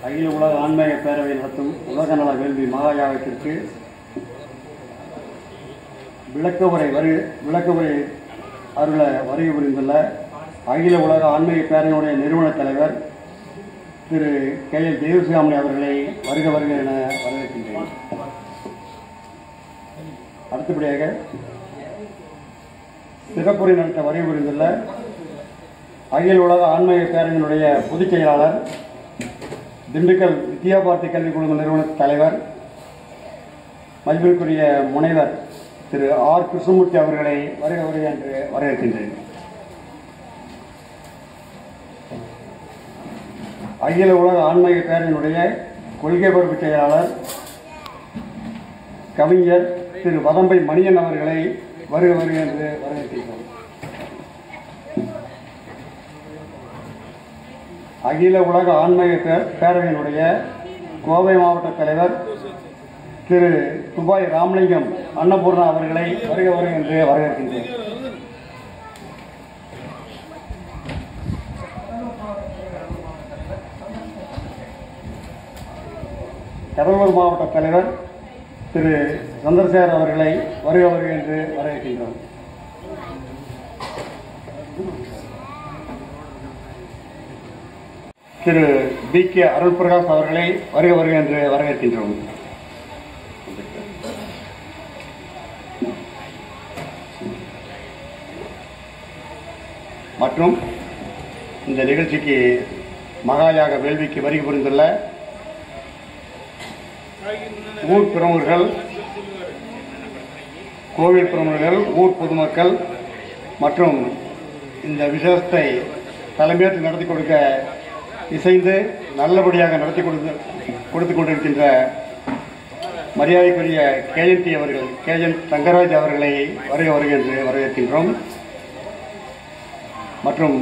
அகில உலக ஆன்மீக பேரவை நடத்தும் உலக நல வேள்வி மகாயாகத்திற்கு விளக்கவுரை அருள வருகை புரிந்துள்ள அகில உலக ஆன்மீக பேரவையுடைய நிறுவன தலைவர் திரு KL தேவசிகாமணி அவர்களை வருக என வரவேற்கின்றேன். அடுத்தபடியாக சிறப்புரை நடத்த வருகை புரிந்துள்ள அகில உலக ஆன்மீக பேரவையினுடைய பொதுச் செயலாளர், திண்டுக்கல் வித்யாபாரதி கல்வி குழும நிறுவன தலைவர், மதிப்பிற்குரிய முனைவர் திரு R. கிருஷ்ணமூர்த்தி அவர்களை வருக என்று வரவேற்கின்றேன். அகில உலக ஆன்மீக பேரவையினுடைய கொள்கை பொறுப்பு செயலாளர், கவிஞர் திரு வதம்பை மணியன் அவர்களை வருக என்று வரவேற்கின்றோம். அகில உலக ஆன்மீக பேரவையினுடைய கோவை மாவட்ட தலைவர் திரு துபாய் ராமலிங்கம் அன்னபூர்ணா அவர்களை வருக என்று வரவேற்கின்றேன். கடலூர் மாவட்ட தலைவர் திரு சந்திரசேகர் அவர்களை வருக என்று வரவேற்கின்றோம். திரு BK அருள்பிரகாஷ் அவர்களை வருக என்று வரவேற்கின்றோம். மற்றும் இந்த நிகழ்ச்சிக்கு மகாயாக வேள்விக்கு வருகை புரிந்துள்ள ஊர் பிரமுகர்கள், கோவில் பிரமுகர்கள், ஊர் பொதுமக்கள் மற்றும் இந்த விசேஷத்தை தலைமையேற்று நடத்தி கொடுக்க இசைந்து நல்லபடியாக நடத்தி கொடுத்து கொண்டிருக்கின்ற மரியாதைக்குரிய KNT அவர்கள், KN தங்கராஜ் அவர்களை வருக என்று வரவேற்கின்றோம். மற்றும்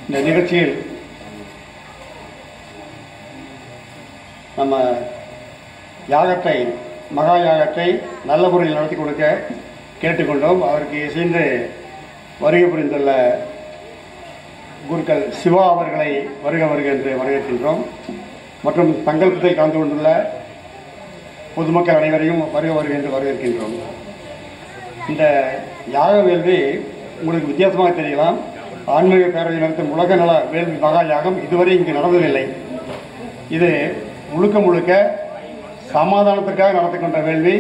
இந்த நிகழ்ச்சியில் நம்ம யாகத்தை, மகா யாகத்தை நல்ல முறையில் நடத்தி கொடுக்க கேட்டுக்கொண்டோம். அவருக்கு இசைந்து வருகை புரிந்துள்ள குருக்கள் சிவா அவர்களை வருக என்று வரவேற்கின்றோம். மற்றும் சங்கல்பத்தை கலந்து கொண்டுள்ள பொதுமக்கள் அனைவரையும் வருக என்று வரவேற்கின்றோம். இந்த யாக வேள்வி உங்களுக்கு வித்தியாசமாக தெரியலாம். ஆன்மீக பேரவை நடத்தும் உலக நல வேள்வி மகா யாகம் இதுவரை இங்கு நடந்ததில்லை. இது முழுக்க சமாதானத்திற்காக நடத்துகின்ற வேள்வி.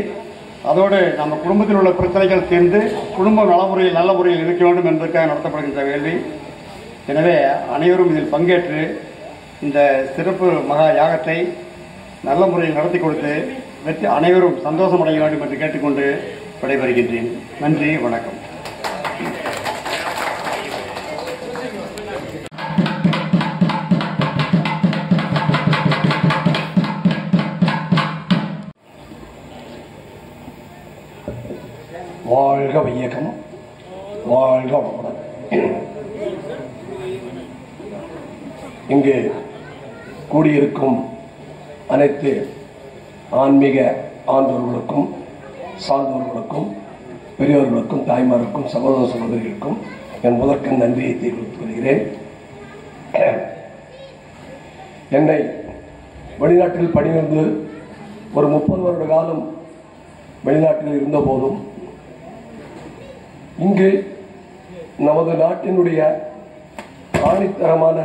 அதோடு நம்ம குடும்பத்தில் உள்ள பிரச்சனைகள் தீர்ந்து குடும்பம் நல்ல முறையில் இருக்க வேண்டும் என்பதற்காக நடத்தப்படுகின்ற வேள்வி. எனவே அனைவரும் இதில் பங்கேற்று இந்த சிறப்பு மகா யாகத்தை நல்ல முறையில் நடத்தி கொடுத்து அனைவரும் சந்தோஷமடைய வேண்டும் என்று கேட்டுக்கொண்டு விடைபெறுகின்றேன். நன்றி, வணக்கம். வாழ்க வையகம், வாழ்க வளமுடன். இங்கு கூடியிருக்கும் அனைத்து ஆன்மீக ஆண்டோர்களுக்கும், சார்ந்தோர்களுக்கும், பெரியோர்களுக்கும், தாய்மாருக்கும், சகோதர சகோதரிகளுக்கும் என் முதற்கண் நன்றியை தெரிவித்துக் கொள்கிறேன். என்னை வெளிநாட்டில் பணிபுரிந்து ஒரு 30 வருட காலம் வெளிநாட்டில் இருந்த போதும் இங்கு நமது நாட்டினுடைய ஆணித்தரமான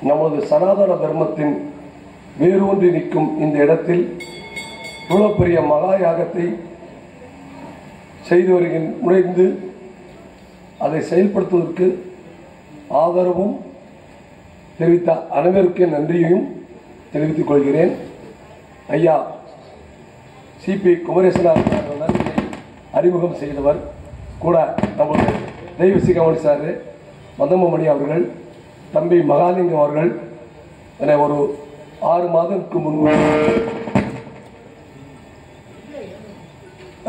நமது சனாதன தர்மத்தின் வேரூன்றி நிற்கும் இந்த இடத்தில் இவ்வளவு பெரிய மகா யாகத்தை செய்து முனைந்து அதை செயல்படுத்துவதற்கு ஆதரவும் தெரிவித்த அனைவருக்கு நன்றியையும் தெரிவித்துக் கொள்கிறேன். ஐயா CP குமரேசனார் அவர்கள் அறிமுகம் செய்தவர் கூட நமது தெய்வசிகாமணி சார், மதம்பமணி அவர்கள், தம்பி மகாலிங்கம் அவர்கள் என ஒரு 6 மாதங்களுக்கு முன்பு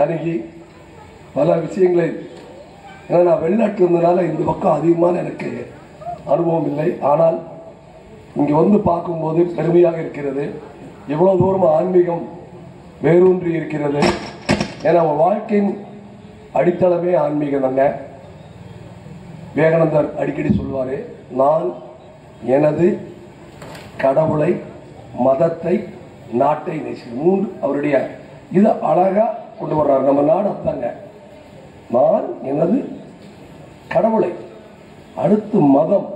அணுகி பல விஷயங்களை, ஏன்னா நான் வெளிநாட்டில் இருந்ததுனால இந்த பக்கம் அதிகமான எனக்கு அனுபவம் இல்லை. ஆனால் இங்கே வந்து பார்க்கும்போது பெருமையாக இருக்கிறது. எவ்வளோ தூரம் ஆன்மீகம் வேரூன்றி இருக்கிறது. ஏன்னா நம்ம வாழ்க்கையின் அடித்தளமே ஆன்மீகம் தாங்க. விவேகானந்தர் அடிக்கடி சொல்வார், நான் எனது கடவுளை, மதத்தை, நாட்டை நேசிக்க 3 அவருடைய இதை அழகா கொண்டு வர்றாரு. நம்ம நாடு அதாங்க. நான் எனது கடவுளை, அடுத்து மதம்,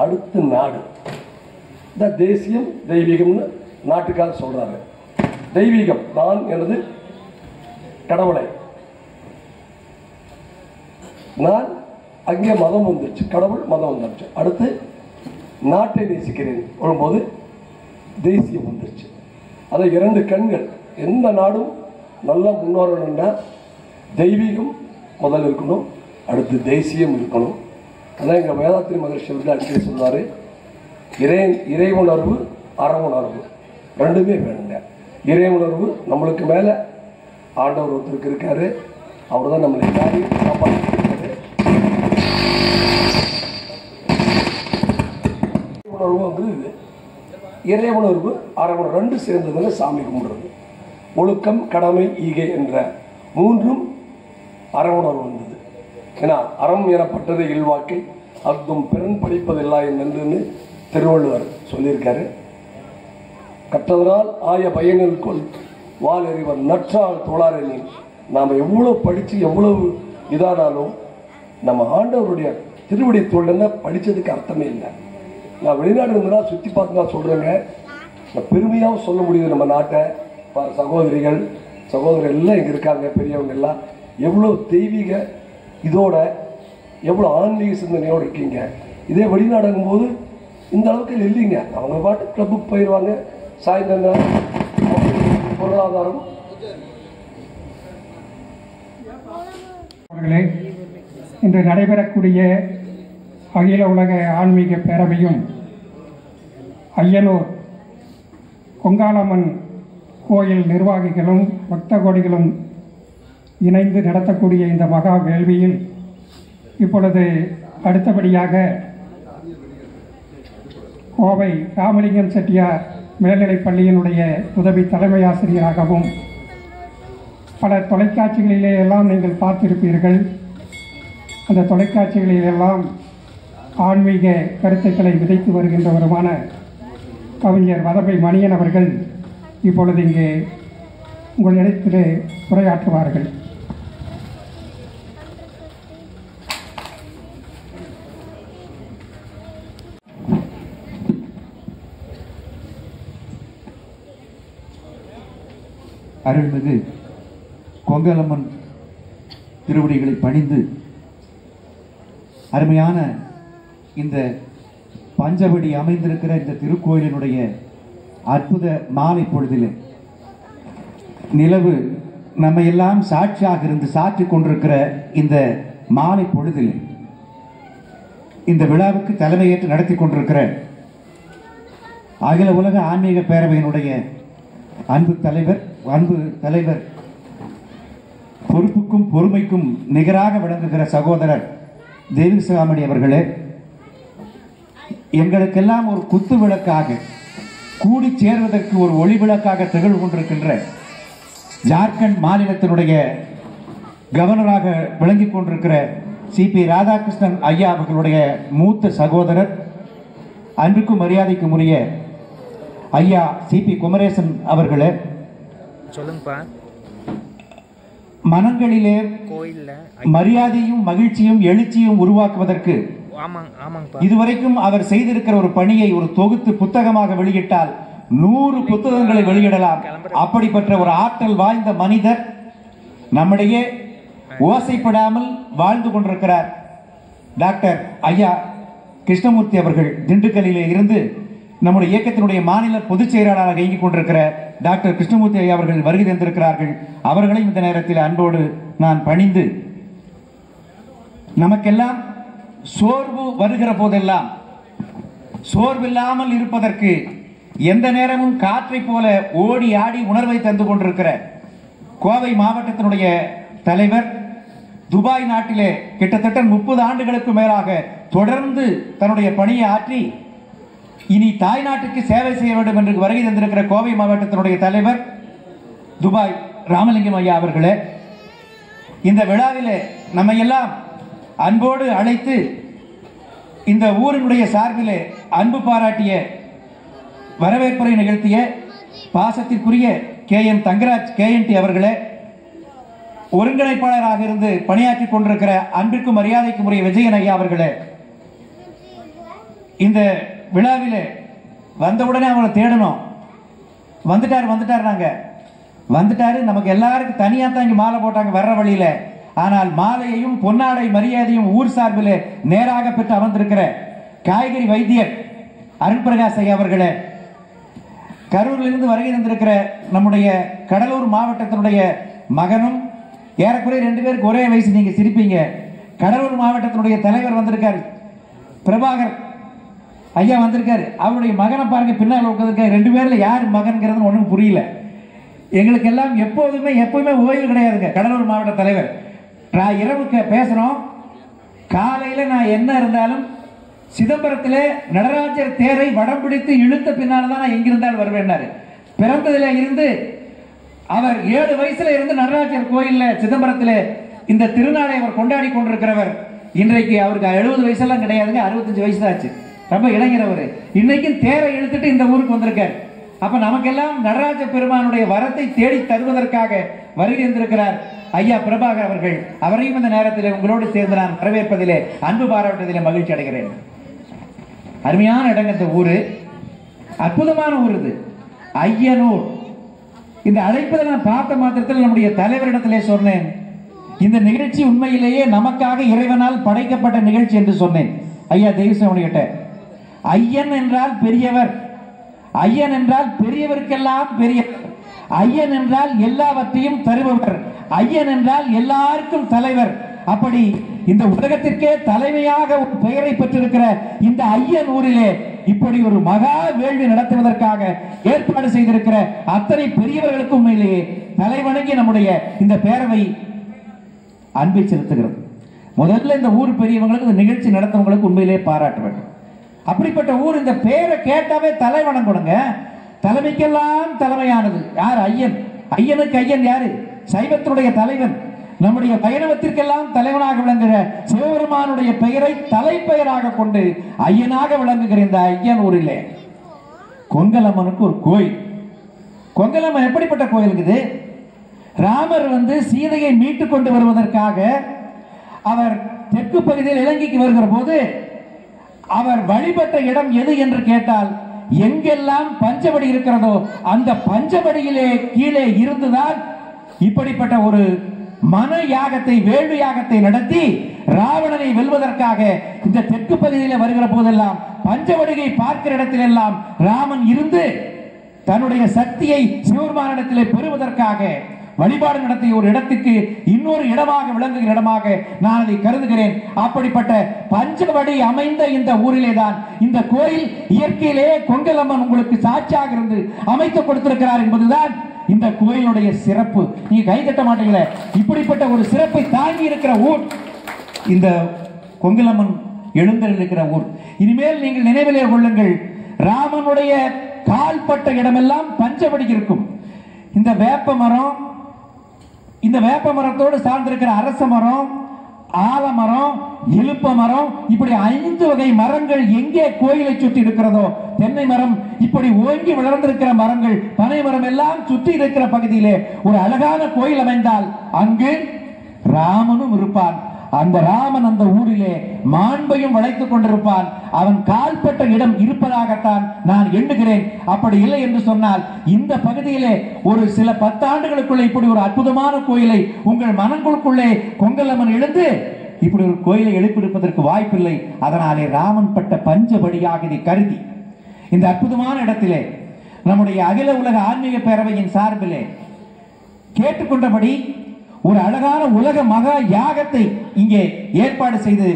அடுத்து நாடு. இந்த தேசியம் தெய்வீகம்னு நாட்டுக்காக சொல்றாரு. தெய்வீகம் நான் எனது கடவுளை, நான் அங்கே மதம் வந்துருச்சு, கடவுள் மதம் வந்துருச்சு. அடுத்து நாட்டை நேசிக்கிறேன் வரும்போது தேசியம் வந்துருச்சு. அதை 2 கண்கள். எந்த நாடும் நல்லா முன்னோரணும்னா தெய்வீகம் முதல்ல இருக்கணும், அடுத்து தேசியம் இருக்கணும். அதான் எங்கள் வேதாத்திரி மகர்ஷி வந்து அடிக்கடி சொல்வார், இறை உணர்வு, அற உணர்வு ரெண்டுமே வேணுங்க. இறை உணர்வு நம்மளுக்கு மேலே ஆண்டவர் ஒருத்தருக்கு இருக்காரு, அவர் தான் நம்மளை எல்லாரையும் காப்பாற்றிருக்காரு. உணர்வு வந்து இறை உணர்வு, அற உணர்வு 2 சேர்ந்ததுங்க சாமி கும்பிடுறது. ஒழுக்கம், கடமை, ஈகை என்ற 3ம் அற உணர்வு வந்தது. ஏன்னா அறம் எனப்பட்டது இல்வாக்கை அத்தும் பிறன் படிப்பதில்லா என்று திருவள்ளுவர் சொல்லியிருக்காரு. கற்றதனால் ஆய பயனிற்குள் வால் எறிவர் நற்றால் தோளாரணி. நாம் எவ்வளோ படித்து எவ்வளவு இதானாலும் நம்ம ஆண்டவருடைய திருவடி தோல்னா படித்ததுக்கு அர்த்தமே இல்லை. நான் வெளிநாடு இருந்தால் சுற்றி பார்த்து நான் சொல்கிறேங்க, நான் பெருமையாகவும் சொல்ல முடியுது. நம்ம நாட்டை சகோதரிகள் சகோதரர் எல்லாம் இங்கே இருக்காங்க, பெரியவங்க எல்லாம் எவ்வளோ தெய்வீக இதோட எவ்வளோ ஆன்மீக சிந்தனையோடு இருக்கீங்க. இதே வெளிநாடுங்கும் போது இந்த அளவுக்கு இல்லைங்க. அவங்க பாட்டு கிளப்புக்கு போயிடுவாங்க, சாயந்தரம் பொருளாதாரம். அவர்களே, இன்று நடைபெறக்கூடிய அகில உலக ஆன்மீக பேரவையும் ஐயனூர் கொங்காளம்மன் கோயில் நிர்வாகிகளும் பக்த கோடிகளும் இணைந்து நடத்தக்கூடிய இந்த மகா வேள்வியில் இப்பொழுது அடுத்தபடியாக கோவை ராமலிங்கம் செட்டியார் மேல்நிலைப் பள்ளியினுடைய உதவி தலைமை ஆசிரியராகவும் பல தொலைக்காட்சிகளிலே எல்லாம் நீங்கள் பார்த்திருப்பீர்கள். அந்த தொலைக்காட்சிகளிலெல்லாம் ஆன்மீக கருத்துக்களை விதைத்து வருகின்றவருமான கவிஞர் வதம்பை மணியன் அவர்கள் இப்பொழுது இங்கே உங்களிடத்திலே உரையாற்றுவார்கள். அருள்மிகு கொங்காளம்மன் திருவடிகளை பணிந்து அருமையான இந்த பஞ்சவடி அமைந்திருக்கிற இந்த திருக்கோயிலினுடைய அற்புத மாலை பொழுதிலே நிலவு நம்ம எல்லாம் சாட்சியாக இருந்து சாற்றி கொண்டிருக்கிற இந்த மாலை பொழுதிலே இந்த விழாவுக்கு தலைமையேற்று நடத்தி கொண்டிருக்கிற அகில உலக ஆன்மீக பேரவையினுடைய அன்பு தலைவர் பொறுப்புக்கும் பொறுமைக்கும் நிகராக விளங்குகிற சகோதரர் தேவிசாமணி அவர்களே, எங்களுக்கெல்லாம் ஒரு குத்து விளக்காக கூடி சேர்வதற்கு ஒரு ஒளி விளக்காக திகழ்வு கொண்டிருக்கின்ற ஜார்க்கண்ட் மாநிலத்தினுடைய கவர்னராக விளங்கிக் கொண்டிருக்கிற சிபி ராதாகிருஷ்ணன் ஐயா அவர்களுடைய மூத்த சகோதரர், அன்புக்கும் மரியாதைக்கும் உரிய ஐயா சிபி குமரேசன் அவர்களே, சொல்லுங்கப்பா. மனங்களிலே மரியாதையும் மகிழ்ச்சியும் எழுச்சியும் உருவாக்குவதற்கு இதுவரைக்கும் அவர் செய்திருக்கிற ஒரு பணியை ஒரு தொகுத்து புத்தகமாக வெளியிட்டால் 100 புத்தகங்களை வெளியிடலாம். அப்படிப்பட்ட ஒரு ஆற்றல் வாய்ந்த மனிதர் நம்மிடையே ஓசைப்படாமல் வாழ்ந்து கொண்டிருக்கிறார். டாக்டர் ஐயா கிருஷ்ணமூர்த்தி அவர்கள் திண்டுக்கல்லிலே இருந்து நம்முடைய இயக்கத்தினுடைய மாநில பொதுச் செயலாளராக இயங்கிக் கொண்டிருக்கிற டாக்டர் கிருஷ்ணமூர்த்தி ஐயா அவர்கள் வருகை தந்திருக்கிறார்கள். அவர்களையும் இந்த நேரத்தில் அன்போடு நான் பணிந்து, நமக்கெல்லாம் சோர்வு வருகிற போதெல்லாம் சோர்வில்லாமல் இருப்பதற்கு எந்த நேரமும் காற்றை போல ஓடி ஆடி உணர்வை தந்து கொண்டிருக்கிற கோவை மாவட்டத்தினுடைய தலைவர், துபாய் நாட்டிலே கிட்டத்தட்ட 30 ஆண்டுகளுக்கு மேலாக தொடர்ந்து தன்னுடைய பணியை ஆற்றி இனி தாய் நாட்டுக்கு சேவை செய்ய வேண்டும் என்று வருகை தந்திருக்கிற கோவை மாவட்டத்தினுடைய தலைவர் துபாய் ராமலிங்கம் ஐயா அவர்களே, இந்த விழாவிலே நம்ம எல்லாம் அன்போடு அழைத்து இந்த ஊரினுடைய சார்பிலே அன்பு பாராட்டிய வரவேற்புரை நிகழ்த்திய பாசத்திற்குரிய KM தங்கராஜ் KNT அவர்களே, ஒருங்கிணைப்பாளராக இருந்து பணியாற்றிக் கொண்டிருக்கிற அன்பிற்கும் மரியாதைக்கும் உரிய விஜயன் ஐயா அவர்களே, இந்த விழாவிலே வந்தவுடனே அவங்களை தேடணும். வந்துட்டார் நாங்க வந்துட்டாரு. நமக்கு எல்லாருக்கும் தனியாக தான் இங்கே மாலை போட்டாங்க வர்ற வழியில. ஆனால் மாலையையும் பொன்னாடை மரியாதையும் ஊர் சார்பில் நேராக பெற்று அமர்ந்திருக்கிற காய்கறி வைத்தியர் அருண் பிரகாஷ் ஐயா அவர்களே, கரூரிலிருந்து வருகை தந்திருக்கிற நம்முடைய கடலூர் மாவட்டத்தினுடைய மகனும் ஏறக்குறைய 2 பேருக்கு ஒரே வயசு, நீங்க சிரிப்பீங்க. கடலூர் மாவட்டத்தினுடைய தலைவர் வந்திருக்காரு, பிரபாகர் ஐயா வந்திருக்காரு. அவருடைய மகனை பாருங்க, பின்னால் உட்காந்துருக்காரு. 2 பேர்ல யார் மகன்கிறது ஒன்றும் புரியல. எங்களுக்கு எல்லாம் எப்பவுமே ஓய்வு கிடையாதுங்க. கடலூர் மாவட்ட தலைவர் இரவுக்கு பேசுறோம், காலையில நான் என்ன இருந்தாலும் சிதம்பரத்திலே நடராஜர் தேரை வடம் பிடித்து இழுத்த பின்னால்தான் நான் எங்கிருந்தாலும் வருவேன்னாரு. பிறந்ததுல இருந்து அவர் 7 வயசுல இருந்து நடராஜர் கோயில்ல சிதம்பரத்திலே இந்த திருநாளை அவர் கொண்டாடி கொண்டிருக்கிறவர். இன்றைக்கு அவருக்கு 70 வயசெல்லாம் கிடையாதுங்க, 65 வயசு தான் ஆச்சு. ரொம்ப இளைஞர் அவர். இன்னைக்கும் தேரை இழுத்துட்டு இந்த ஊருக்கு வந்திருக்கார். அப்ப நமக்கெல்லாம் நடராஜ பெருமானுடைய வரத்தை தேடி தருவதற்காக வருகை இருந்திருக்கிறார் ஐயா பிரபாகர் அவர்கள். அவரையும் இந்த நேரத்தில் உங்களோடு சேர்ந்து நான் வரவேற்பதிலே அன்பு பாராட்டுவதிலே மகிழ்ச்சி அடைகிறேன். அருமையான இடங்க இந்த ஊரு, அற்புதமான ஊர் இது ஐயனூர். இந்த அழைப்பதை நான் பார்த்த மாத்திரத்தில் நம்முடைய தலைவரிடத்திலே சொன்னேன், இந்த நிகழ்ச்சி உண்மையிலேயே நமக்காக இறைவனால் படைக்கப்பட்ட நிகழ்ச்சி என்று சொன்னேன். ஐயா தெய்வசேவனிகிட்ட, ஐயன் என்றால் பெரியவர், ஐயன் என்றால் பெரியவருக்கெல்லாம் பெரியவர், ஐயன் என்றால் எல்லாவற்றையும் தருபவர், ஐயன் என்றால் எல்லாருக்கும் தலைவர். அப்படி இந்த உலகத்திற்கே தலைமையாக ஒரு பெயரை பெற்றிருக்கிற இந்த ஐயன் ஊரிலே இப்படி ஒரு மகா வேள்வி நடத்துவதற்காக ஏற்பாடு செய்திருக்கிற அத்தனை பெரியவர்களுக்கும் உண்மையிலேயே தலைவணங்கி நம்முடைய இந்த பேரவை அன்பை செலுத்துகிறது. முதல்ல இந்த ஊர் பெரியவங்களுக்கு, இந்த நிகழ்ச்சி நடத்தவங்களுக்கு உண்மையிலே பாராட்ட வேண்டும். அப்படிப்பட்ட ஊர். இந்த பேரை கேட்டாவே தலைவணம் கொடுங்க. தலைமைக்கெல்லாம் தலைமையானது யார்? ஐயன். ஐயனுக்கு ஐயன் யாரு? சைவத்தினுடைய தலைவன். நம்முடைய வைணவத்திற்கெல்லாம் தலைவனாக விளங்குகிற சிவபெருமானுடைய பெயரை தலைப்பெயராக கொண்டு ஐயனாக விளங்குகிற இந்த ஐயன் ஊரிலே கொங்கலம்மனுக்கு ஒரு கோயில். கொங்கலம்மன் எப்படிப்பட்ட கோயில் இருக்குது? ராமர் சீதையை மீட்டுக் கொண்டு வருவதற்காக அவர் தெற்கு பகுதியில் இலங்கைக்கு வருகிற போது அவர் வழிபட்ட இடம் எது என்று கேட்டால், எங்கெல்லாம் பஞ்சவடி இருக்கிறதோ அந்த பஞ்சவடியிலே கீழே இருந்துதான் இப்படிப்பட்ட ஒரு மன யாகத்தை, வேள்வி யாகத்தை நடத்தி ராவணனை வெல்வதற்காக இந்த தெற்கு பகுதியில் வருகிற போதெல்லாம் பஞ்சவடியை பார்க்கிற இடத்திலெல்லாம் ராமன் இருந்து தன்னுடைய சக்தியை சிவபெருமானிடத்திலே பெறுவதற்காக வழிபாடு நடத்திய ஒரு இடத்துக்கு இன்னொரு இடமாக விளங்குகிற இடமாக நான் அதை கருதுகிறேன். அப்படிப்பட்ட பஞ்சவடி அமைந்த இந்த ஊரிலே தான் இந்த கோயில் இயற்கையிலே கொங்கலம்மன் உங்களுக்கு சாட்சியாக இருந்து அமைத்து கொடுத்திருக்கிறார் என்பதுதான் இந்த கோயிலுடைய சிறப்பு. நீங்க கை தட்ட மாட்டீங்களே, இப்படிப்பட்ட ஒரு சிறப்பை தாங்கி இருக்கிற ஊர் இந்த கொங்கலம்மன் எழுந்தருளிருக்கிற ஊர். இனிமேல் நீங்கள் நினைவிலே கொள்ளுங்கள், ராமனுடைய கால்பட்ட இடமெல்லாம் பஞ்சவடி இருக்கும். இந்த வேப்ப மரம், இந்த வேப்ப மரத்தோடு சார்ந்திருக்கிற அரச மரம், ஆலமரம், இலுப்ப மரம், இப்படி 5 வகை மரங்கள் எங்கே கோயிலை சுற்றி இருக்கிறதோ, தென்னை மரம், இப்படி ஓங்கி வளர்ந்திருக்கிற மரங்கள், பனை மரம் எல்லாம் சுற்றி இருக்கிற பகுதியிலே ஒரு அழகான கோயில் அமைந்தால் அங்கு ராமனும் இருப்பான். அந்த ராமன் அந்த ஊரிலே மாண்பையும் வளைத்துக் கொண்டிருப்பான். அவன் கால்பட்ட இடம் இருப்பதாகத்தான் நான் எண்ணுகிறேன். அப்படி இல்லை என்று சொன்னால் இந்த பகுதியிலே ஒரு சில 10 ஆண்டுகளுக்குள்ளே இப்படி ஒரு அற்புதமான கோயிலை உங்கள் மனங்களுக்குள்ளே கொங்கலம்மன் எழுந்து இப்படி ஒரு கோயிலை எழுப்பியிருப்பதற்கு வாய்ப்பில்லை. அதனாலே ராமன் பட்ட பஞ்சபடியாக இதை கருதி இந்த அற்புதமான இடத்திலே நம்முடைய அகில உலக ஆன்மீக பேரவையின் சார்பிலே கேட்டுக்கொண்டபடி ஒரு அழகான உலக மகா யாகத்தை இங்கே ஏற்பாடு செய்து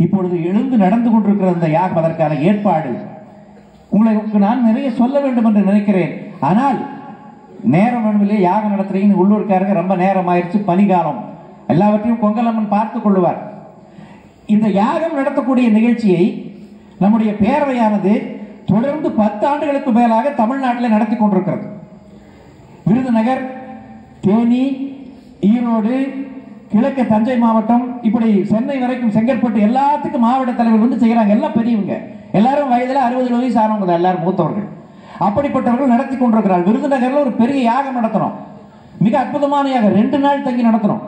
இப்பொழுது எழுந்து நடந்து கொண்டிருக்கிற இந்த யாகம், அதற்கான ஏற்பாடு உங்களுக்கு நான் நிறைய சொல்ல வேண்டும் என்று நினைக்கிறேன். ஆனால் நேரம் வேணுமில்லை, யாகம் நடத்துறீங்கன்னு உள்ளூர்காரங்க ரொம்ப நேரம் ஆயிடுச்சு, பனிகாலம், எல்லாவற்றையும் கொங்கலம்மன் பார்த்துக் கொள்ளுவார். இந்த யாகம் நடத்தக்கூடிய நிகழ்ச்சியை நம்முடைய பேரவையானது தொடர்ந்து 10 ஆண்டுகளுக்கு மேலாக தமிழ்நாட்டில் நடத்தி கொண்டிருக்கிறது. விருதுநகர், தேனி, ஈரோடு, கிழக்கு தஞ்சை மாவட்டம், இப்படி சென்னை வரைக்கும், செங்கற்பட்டு, எல்லாத்துக்கும் மாவட்ட தலைவர் செய்யறாங்க. எல்லாம் பெரியவங்க, எல்லாரும் வயதுல 60 வயசு ஆனவங்க, எல்லாரும் மூத்தவர்கள். அப்படிப்பட்டவர்கள் நடத்தி கொண்டிருக்கிறார். விருதுநகர்ல ஒரு பெரிய யாகம் நடத்தணும், மிக அற்புதமான யாகம், 2 நாள் தங்கி நடத்தணும்.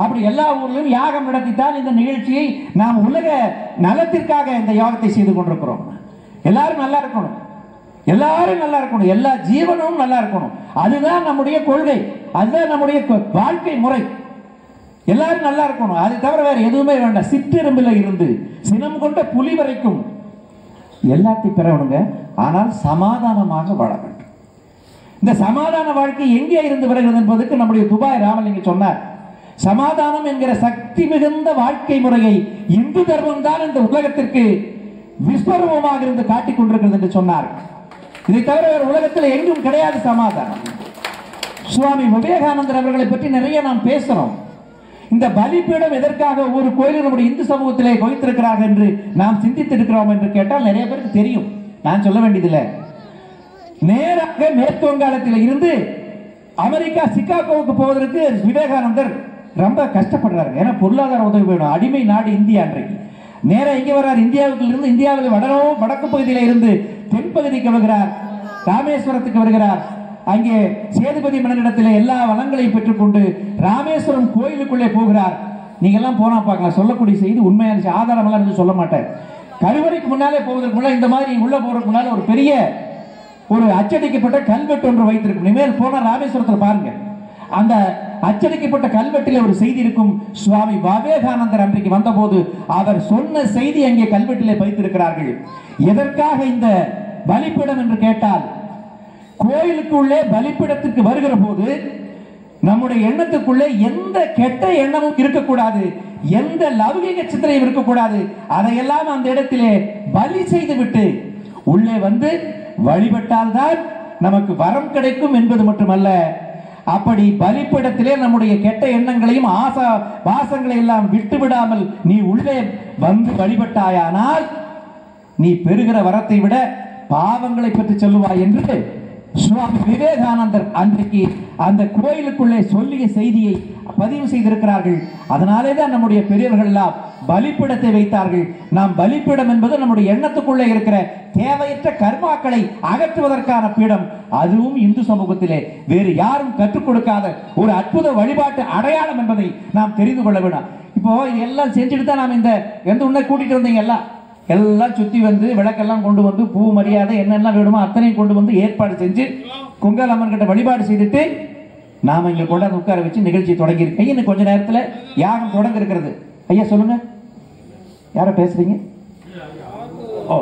அப்படி எல்லா ஊர்லயும் யாகம் நடத்தித்தான் இந்த நிகழ்ச்சியை நாம் உலக நலத்திற்காக இந்த யாகத்தை செய்து கொண்டிருக்கிறோம். எல்லாரும் நல்லா இருக்கணும், எல்லாரும் நல்லா இருக்கணும், எல்லா ஜீவனும் நல்லா இருக்கணும். அதுதான் நம்முடைய கொள்கை, அதுதான் நம்முடைய வாழ்க்கை முறை. எல்லாரும் நல்லா இருக்கணும், அது தவிர வேற எதுவுமே வேண்டாம். சிற்றெரும்பில இருந்து சினம் கொண்ட புலி வரைக்கும் எல்லாத்தையும் பெறணுங்க. ஆனால் சமாதானமாக வாழ வேண்டும். இந்த சமாதான வாழ்க்கை எங்கே இருந்து வருகிறது என்பதற்கு நம்முடைய துபாய் ராமலிங்கம் சொன்னார். சமாதானம் என்கிற சக்தி மிகுந்த வாழ்க்கை முறையை இந்து தர்மம் தான் இந்த உலகத்திற்கு விஸ்வரூபமாக இருந்து காட்டிக் கொண்டிருக்கிறது என்று சொன்னார். இதை தவிர வேறு உலகத்தில் எங்கும் கிடையாது சமாதானம். சுவாமி விவேகானந்தர் அவர்களை பற்றி நிறைய நாம் பேசுறோம். இந்த பலிபீடம் எதற்காக ஒவ்வொரு கோயிலும் நம்முடைய இந்து சமூகத்திலே வைத்திருக்கிறார்கள் என்று நாம் சிந்தித்திருக்கிறோம் என்று கேட்டால் நிறைய பேருக்கு தெரியும், நான் சொல்ல வேண்டியதில்லை. நேராக மேற்கு வங்காளத்தில் இருந்து அமெரிக்கா சிகாகோவுக்கு போவதற்கு விவேகானந்தர் ரொம்ப கஷ்டப்படுறாரு. ஏன்னா பொருளாதார உதவி வேணும், அடிமை நாடு இந்தியா. அன்றைக்கு நேரம் எங்கே வர்றார்? இந்தியாவுக்கு இருந்து, இந்தியாவில் வடக்கு பகுதியில் இருந்து தென்பகுதிக்கு வருகிறார், ராமேஸ்வரத்துக்கு வருகிறார். அங்கே சேதுபதி மன்னனிடத்தில் எல்லா வளங்களையும் பெற்றுக்கொண்டு ராமேஸ்வரம் கோயிலுக்குள்ளே போகிறார். நீங்க எல்லாம் போனா பார்க்கலாம், சொல்லக்கூடிய செய்தி உண்மையான ஆதாரம் எல்லாம் சொல்ல மாட்டேன். கருவறைக்கு முன்னாலே போவதற்கு முன்னாடி இந்த மாதிரி உள்ள போறதுக்கு முன்னால ஒரு பெரிய ஒரு அச்சடிக்கப்பட்ட கல்வெட்டு ஒன்று வைத்திருக்கும். இனிமேல் போன ராமேஸ்வரத்தில் பாருங்க, அந்த அச்சடிக்கப்பட்ட கல்வெட்டில் ஒரு செய்தி இருக்கும். சுவாமி விவேகானந்தர் அன்றைக்கு வந்தபோது அவர் சொன்ன செய்தி அங்கே கல்வெட்டிலே வைத்திருக்கிறார்கள். எதற்காக இந்த பலிப்பீடம் என்று கேட்டால், கோயிலுக்குள்ளே பலிப்பீடத்துக்கு வருகிற போது நம்முடைய எண்ணத்துக்குள்ளே எந்த கெட்ட எண்ணமும் இருக்கக்கூடாது, எந்த லௌகிக சித்திரையும் இருக்கக்கூடாது. அதையெல்லாம் அந்த இடத்திலே பலி செய்து விட்டு உள்ளே வந்து வழிபட்டால் தான் நமக்கு வரம் கிடைக்கும் என்பது மட்டுமல்ல, அப்படி பலிப்பீடத்திலே நம்முடைய கெட்ட எண்ணங்களையும் ஆசா வாசங்களை எல்லாம் விட்டு விடாமல் நீ உள்ளே வந்து வழிபட்டாயானால் நீ பெறுகிற வரத்தை விட பாவங்களை பற்றி சொல்லுவாய் என்று சுவாமி விவேகானந்தர் அன்றைக்கு அந்த கோயிலுக்குள்ளே சொல்லிய செய்தியை பதிவு செய்திருக்கிறார்கள். அதனாலே தான் நம்முடைய பெரியவர்கள் எல்லாம் பலிப்பீடத்தை வைத்தார்கள். நாம் பலிப்பீடம் என்பது நம்முடைய எண்ணத்துக்குள்ளே இருக்கிற தேவையற்ற கர்மாக்களை அகற்றுவதற்கான பீடம். அதுவும் இந்து சமூகத்திலே வேறு யாரும் கற்றுக் கொடுக்காத ஒரு அற்புத வழிபாட்டு அடையாளம் என்பதை நாம் தெரிந்து கொள்ள வேண்டும். இப்போ இதெல்லாம் செஞ்சுட்டு தான் நாம் இந்த எந்த உன்னை கூட்டிட்டு வந்தீங்க எல்லாம் சுத்தி வந்து விளக்கெல்லாம் கொண்டு வந்து பூ மரியாதை என்னெல்லாம் வேணுமோ அத்தனையும் கொண்டு வந்து ஏற்பாடு செஞ்சு கொங்கால் அம்மன் கிட்ட வழிபாடு செய்துட்டு நாம இங்க கொண்டாந்து உட்கார வச்சு நிகழ்ச்சி தொடங்கி இருக்கு. இன்னும் கொஞ்ச நேரத்துல யாகம் தொடங்க இருக்கிறது. ஐயா சொல்லுங்க, யார பேசுறீங்க? ஓ,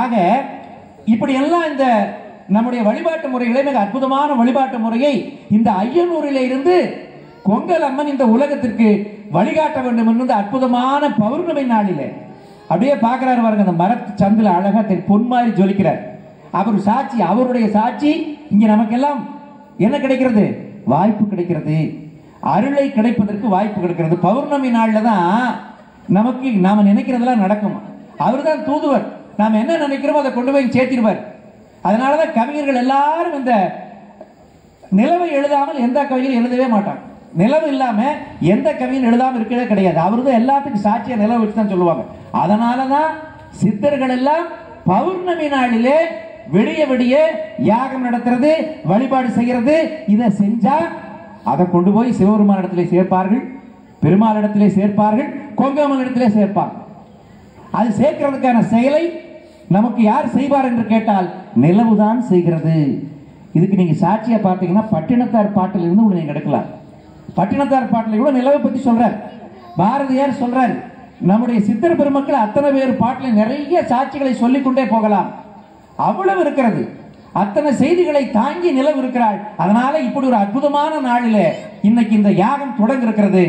ஆக இப்படி எல்லாம் இந்த நம்முடைய வழிபாட்டு முறைகளை மிக அற்புதமான வழிபாட்டு முறையை இந்த ஐயனூரில இருந்து கொங்கல் அம்மன் இந்த உலகத்திற்கு வழிகாட்ட வேண்டும் என்று அற்புதமான பௌர்ணமி நாளிலே அப்படியே பார்க்கிறாரு பாருங்க. அந்த மரத்து சந்தில அழகா பொன் மாதிரி ஜொலிக்கிறார். அவர் சாட்சி, அவருடைய சாட்சி. இங்க நமக்கெல்லாம் என்ன கிடைக்கிறது? வாய்ப்பு கிடைக்கிறது, அருளை கிடைப்பதற்கு வாய்ப்பு கிடைக்கிறது. பௌர்ணமி நாள்ல தான் நமக்கு நாம நினைக்கிறதெல்லாம் நடக்கும். அவர் தான் தூதுவர். நாம என்ன நினைக்கிறோமோ அதை கொண்டு போய் சேர்த்திடுவார். அதனாலதான் கவிஞர்கள் எல்லாரும் இந்த நிலவை எழுதாமல் எந்த கவிஞரும் எழுதவே மாட்டாங்க. நிலவு இல்லாம எந்த கவியும் எழுதாமல் இருக்கிறதே கிடையாது. அவரு தான் எல்லாத்துக்கும் சாட்சியா நிலவு வச்சு தான் சொல்லுவாங்க. அதனாலதான் சித்தர்கள் எல்லாம் பௌர்ணமி நாளிலே விடிய விடிய யாகம் நடத்துறது, வழிபாடு செய்யறது. இதை செஞ்சா அதை கொண்டு போய் சிவபெருமான் இடத்திலே சேர்ப்பார்கள், பெருமாள் இடத்திலே சேர்ப்பார்கள், கொங்கம்மன் இடத்திலே சேர்ப்பார்கள். அது சேர்க்கிறதுக்கான செயலை நமக்கு யார் செய்வார் என்று கேட்டால் நிலவுதான் செய்கிறது. இதுக்கு நீங்க சாட்சியா பார்த்தீங்கன்னா பட்டினத்தார் பாட்டில் இருந்து நீங்க எடுக்கலாம். பட்டினத்தார் பாட்டில் கூட நிலவை பத்தி சொல்றார். பாரதியார் சொல்றார். நம்முடைய சித்தர் பெருமக்கள் அத்தனை பேர் பாட்டில் நிறைய சாட்சிகளை சொல்லிக்கொண்டே போகலாம். அவ்வளவு இருக்கிறது. அத்தனை செய்திகளை தாங்கி நிலவு இருக்கிறாள். அதனால இப்படி ஒரு அற்புதமான நாளிலே இன்னைக்கு இந்த யாகம் தொடங்க இருக்கிறது.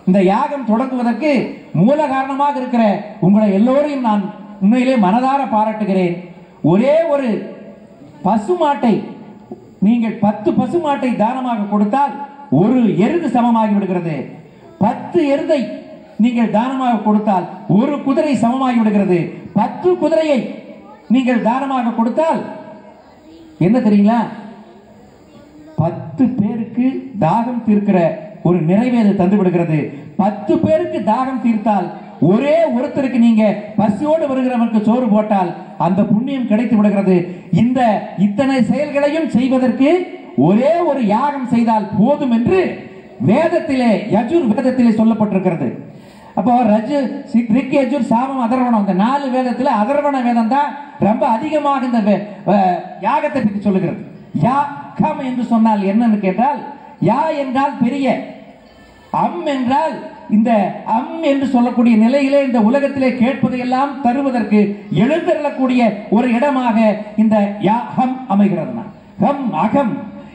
இந்த யாகம் தொடங்குவதற்கு மூல காரணமாக இருக்கிற உங்களை எல்லோரையும் நான் உண்மையிலே மனதார பாராட்டுகிறேன். ஒரே ஒரு பசுமாட்டை நீங்கள் 10 பசுமாட்டை தானமாக கொடுத்தால் ஒரு எருது சமமாகி விடுகிறது. 10 எருதை நீங்கள் தானமாக கொடுத்தால் ஒரு குதிரை சமமாகி விடுகிறது. 10 குதிரையை நீங்கள் தானமாக கொடுத்தால் என்ன தெரியுங்களா? 10 பேருக்கு தாகம் தீர்க்கிற ஒரு நிறைவேறு தந்து விடுகிறது. 10 பேருக்கு தாகம் தீர்த்தால் ஒரே ஒருத்தருக்கு நீங்க பசியோடு வருகிறவருக்கு சோறு போட்டால் அந்த புண்ணியம் கிடைத்து விடுகிறது. இந்த இத்தனை செயல்களையும் செய்வதற்கு ஒரே ஒரு யாகம் செய்தால் போதும் என்று வேதத்திலே யஜுர் வேதத்திலே சொல்லப்பட்டிருக்கிறது. அப்போ ரிக் யஜுர் சாமம் அதர்வணம் இந்த 4 வேதத்துல அதர்வண வேதம் தான் ரொம்ப அதிகமாக இந்த யாகத்தை பற்றி சொல்லுகிறது. யா கம் என்று சொன்னால் என்னன்னு கேட்டால், யா என்றால் பெரிய, அம் என்றால் இந்த அம் என்று சொல்லக்கூடிய நிலையிலே இந்த உலகத்திலே கேட்பதையெல்லாம் தருவதற்கு எழுந்தருளக்கூடிய ஒரு இடமாக இந்த யா ஹம் அமைகிறது. ஹம் அகம்,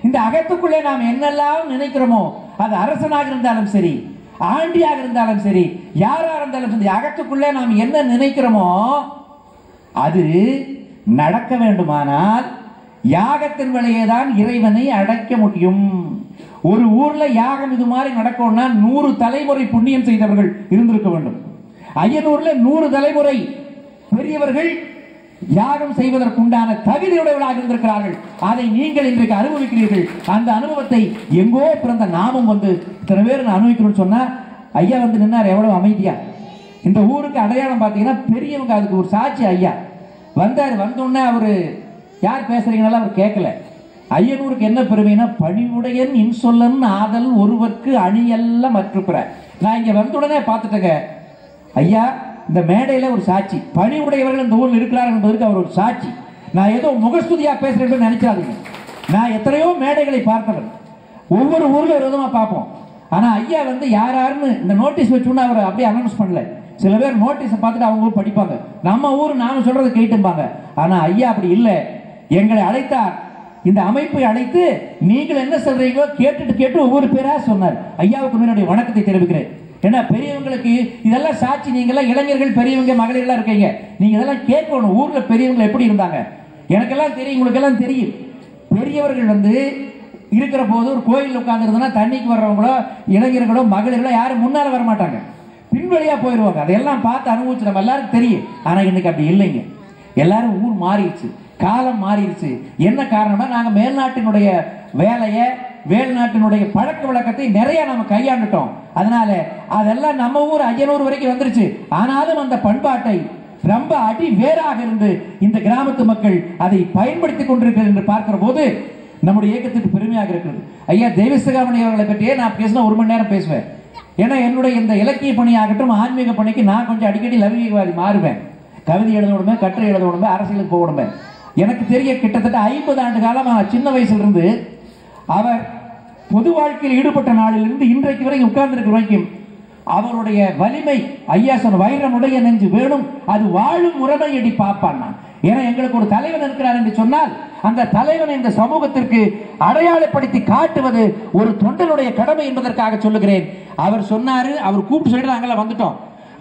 இந்த அகத்துக்குள்ளே நாம் என்னெல்லாம் நினைக்கிறோமோ, அது அரசனாக இருந்தாலும் சரி, ஆண்டியாக இருந்தாலும் சரி, யாரா இருந்தாலும் சரி, அகத்துக்குள்ளே நாம் என்ன நினைக்கிறோமோ அது நடக்க வேண்டுமானால் யாகத்தின் வழியே தான் இறைவனை அடைக்க முடியும். ஒரு ஊர்ல யாகம் இது மாதிரி நடக்கும்னா 100 தலைமுறை புண்ணியம் செய்தவர்கள் இருந்திருக்க வேண்டும். அய்யனூர்ல 100 தலைமுறை பெரியவர்கள் யாகம் செய்வதற்குண்டான தகுதியுடையவர்களாக இருந்திருக்கிறார்கள். அதை நீங்கள் இன்றைக்கு அனுபவிக்கிறீர்கள். அந்த அனுபவத்தை எங்கோ பிறந்த நாமும் வந்து இத்தனை பேர் அனுபவிக்கணும்னு சொன்னா, ஐயா வந்து நின்னார் எவ்வளவு அமைதியா. இந்த ஊருக்கு அடையாளம் பார்த்தீங்கன்னா பெரியவங்க, அதுக்கு ஒரு சாட்சி. ஐயா வந்தார், வந்தோடனே அவரு யார் பேசுறீங்கனால அவர் கேட்கல. ஐயனூருக்கு என்ன பெருமைனா, பணிவுடையன் இன்சொல்லன் ஆதல் ஒருவருக்கு அணியல்ல மற்றுப்புற. நான் இங்க வந்த உடனே பார்த்துட்டேங்க ஐயா, இந்த மேடையில ஒரு சாட்சி, பணிவுடையவர்கள் இந்த ஊரில் இருக்கிறார்கள் என்பதற்கு அவர் ஒரு சாட்சி. நான் ஏதோ முகஸ்துதியா பேசுறேன்னு நினைச்சாதீங்க. நான் எத்தனையோ மேடைகளை பார்த்தவன், ஒவ்வொரு ஊர்ல ஒரு விதமா பார்ப்போம். ஆனா ஐயா வந்து யாருன்னு இந்த நோட்டீஸ் வச்சோன்னா அவர் அப்படியே அனௌன்ஸ் பண்ணல. சில பேர் நோட்டீஸை பார்த்துட்டு அவங்க ஊர் படிப்பாங்க, நம்ம ஊர் நாம சொல்றது கேட்டுப்பாங்க. ஆனா ஐயா அப்படி இல்லை. எங்களை அழைத்தார், இந்த அமைப்பை அழைத்து நீங்கள் என்ன சொல்றீங்களோ கேட்டு ஒவ்வொரு பேரா சொன்னார். ஐயாவுக்கு என்னுடைய வணக்கத்தை தெரிவிக்கிறேன். ஏன்னா பெரியவங்களுக்கு இதெல்லாம் சாட்சி. நீங்க எல்லாம் இளைஞர்கள், பெரியவங்க, மகளிர் இருக்கீங்க, நீங்க இதெல்லாம் கேட்கணும். ஊர்ல பெரியவங்க எப்படி இருந்தாங்க எனக்கெல்லாம் தெரியும், உங்களுக்கு எல்லாம் தெரியும். பெரியவர்கள் வந்து இருக்கிற போது ஒரு கோயில் உட்கார்ந்துருந்தா தண்ணிக்கு வர்றவங்களோ இளைஞர்களோ மகளிர்களோ யாரும் முன்னால வர மாட்டாங்க, பின்வழியா போயிடுவாங்க. அதையெல்லாம் பார்த்து அனுபவிச்சு நம்ம எல்லாரும் தெரியும். ஆனா இன்னைக்கு அப்படி இல்லைங்க. எல்லாரும் ஊர் மாறிடுச்சு, காலம் மாறிடுச்சு. என்ன காரணமா, நாங்க மேல்நாட்டினுடைய வேலையை, வேல்நாட்டினுடைய பழக்க வழக்கத்தை நிறைய நாம கையாண்டுட்டோம். அதனால அதெல்லாம் நம்ம ஊர் அய்யனூர் வரைக்கும் வந்துருச்சு. ஆனாலும் அந்த பண்பாட்டை ரொம்ப அடி வேறாக இருந்து இந்த கிராமத்து மக்கள் அதை பயன்படுத்திக் கொண்டிருக்கிறது என்று பார்க்கிற போது நம்முடைய இயக்கத்துக்கு பெருமையாக இருக்கிறது. ஐயா தெய்வசிகாமணி அவர்களை பற்றியே நான் பேசினா 1 மணி நேரம் பேசுவேன். ஏன்னா என்னுடைய இந்த இலக்கிய பணியாகட்டும், ஆன்மீக பணிக்கு நான் கொஞ்சம் அடிக்கடி லௌகிகவாதி மாறுவேன். கவிதை எழுத விடுமே, கட்டுரை எழுத விடுமே, அரசியலுக்கு போக விடுமே. எனக்கு தெரிய கிட்டத்தட்ட 50 ஆண்டு காலம் சின்ன வயசுல இருந்து அவர் பொது வாழ்க்கையில் ஈடுபட்ட நாளிலிருந்து இன்றைக்கு வரை உட்கார்ந்திருக்கிற வரைக்கும் அவருடைய வலிமை, ஐயா சொன்ன வைரமுடைய நெஞ்சு வேணும், அது வாழும் முறைமை எடி பார்ப்பான். ஏன்னா எங்களுக்கு ஒரு தலைவன் இருக்கிறார் என்று சொன்னால் அந்த தலைவனை இந்த சமூகத்திற்கு அடையாளப்படுத்தி காட்டுவது ஒரு தொண்டனுடைய கடமை என்பதற்காக சொல்லுகிறேன். அவர் சொன்னாரு, அவர் கூப்பிட்டு சொல்லிட்டு நாங்களாம் வந்துட்டோம்.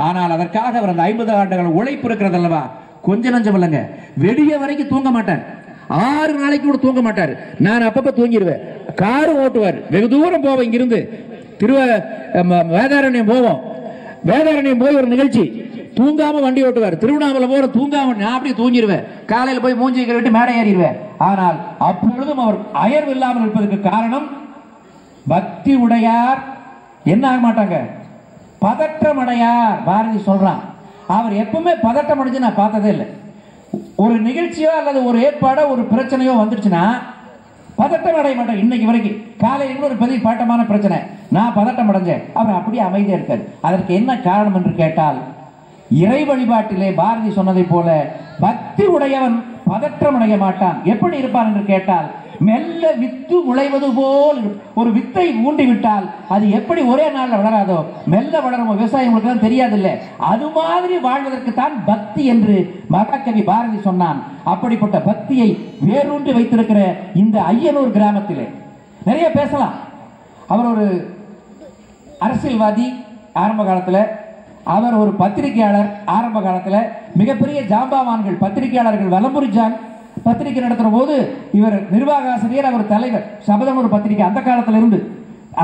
ஆனால் அதற்காக அவர் அந்த 50 ஆண்டுகள் உழைப்பு இருக்கிறது அல்லவா, கொஞ்ச நஞ்சம் இல்லைங்க. வெடிய வரைக்கும் தூங்க மாட்டார், 6 நாளைக்கு கூட தூங்க மாட்டார். நான் அப்பப்ப தூங்கிடுவேன். காரு ஓட்டுவார், வெகு தூரம் போவோம், இங்கிருந்து வேதாரண்யம் போவோம். வேதாரண்யம் போய் ஒரு நிகழ்ச்சி, தூங்காம வண்டி ஓட்டுவார். திருவண்ணாமலை போற தூங்காம, நான் அப்படியே தூங்கிடுவேன். காலையில் போய் மூஞ்சி கழுவிட்டு மேடை ஏறிடுவேன். ஆனால் அப்பொழுதும் அவர் அயர்வு இல்லாமல் இருப்பதற்கு காரணம் பக்தி உடையார். என்ன ஆக மாட்டாங்க, பதற்றம் அடையார். பாரதி சொல்றான், அவர் எப்பவுமே பதட்டம் அடைஞ்சு நான் பார்த்ததே இல்லை. ஒரு நிகழ்ச்சியோ அல்லது ஒரு ஏற்பாடோ ஒரு பிரச்சனையோ வந்துருச்சுன்னா பதட்டம் அடைய மாட்டேன். இன்னைக்கு வரைக்கும் காலையில் ஒரு பெரிய பாட்டமான பிரச்சனை, நான் பதட்டம் அடைஞ்சேன், அவர் அப்படியே அமைதியா இருக்காரு. அதற்கு என்ன காரணம் என்று கேட்டால், இறை வழிபாட்டிலே பாரதி சொன்னதை போல பக்தி உடையவன் பதற்றம் அடைய மாட்டான். எப்படி இருப்பான் என்று கேட்டால், மெல்ல வித்து முளைவது போல். ஒரு வித்தை ஊண்டிவிட்டால் அது எப்படி ஒரே நாளில் வளராதோ, மெல்ல வளரும். விவசாயிகளுக்கு தான் தெரியாது இல்லை, அது மாதிரி வாழ்வதற்கு தான் பக்தி என்று மகாகவி பாரதி சொன்னான். அப்படிப்பட்ட பக்தியை வேரூன்றி வைத்திருக்கிற இந்த அய்யனூர் கிராமத்திலே நிறைய பேசலாம். அவர் ஒரு அரசியல்வாதி ஆரம்ப காலத்தில், அவர் ஒரு பத்திரிகையாளர் ஆரம்ப காலத்தில். மிகப்பெரிய ஜாம்பாவான்கள் பத்திரிகையாளர்கள், வலம்புரி ஜான் பத்திரிகை நடத்துற போது இவர் நிர்வாக ஆசிரியர், அவர் தலைவர். சபதம் ஒரு பத்திரிகை அந்த காலத்தில் இருந்து